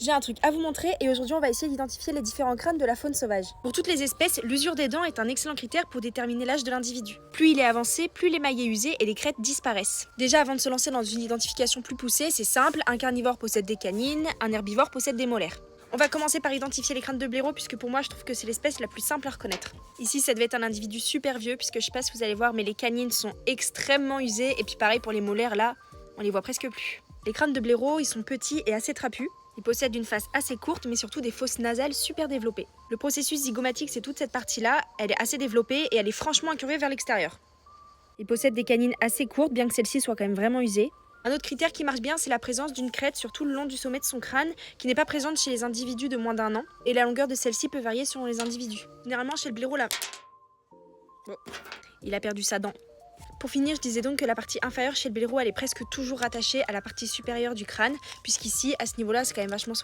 J'ai un truc à vous montrer et aujourd'hui on va essayer d'identifier les différents crânes de la faune sauvage. Pour toutes les espèces, l'usure des dents est un excellent critère pour déterminer l'âge de l'individu. Plus il est avancé, plus l'émail est usé et les crêtes disparaissent. Déjà avant de se lancer dans une identification plus poussée, c'est simple, un carnivore possède des canines, un herbivore possède des molaires. On va commencer par identifier les crânes de blaireau puisque pour moi je trouve que c'est l'espèce la plus simple à reconnaître. Ici ça devait être un individu super vieux puisque je sais pas si vous allez voir mais les canines sont extrêmement usées et puis pareil pour les molaires là, on les voit presque plus. Les crânes de blaireau ils sont petits et assez trapus. Ils possèdent une face assez courte mais surtout des fosses nasales super développées. Le processus zygomatique c'est toute cette partie-là, elle est assez développée et elle est franchement incurvée vers l'extérieur. Ils possèdent des canines assez courtes bien que celles-ci soient quand même vraiment usées. Un autre critère qui marche bien c'est la présence d'une crête sur tout le long du sommet de son crâne qui n'est pas présente chez les individus de moins d'1 an et la longueur de celle-ci peut varier selon les individus. Généralement chez le blaireau là, il a perdu sa dent. Pour finir, je disais donc que la partie inférieure chez le blaireau elle est presque toujours rattachée à la partie supérieure du crâne puisqu'ici à ce niveau-là c'est quand même vachement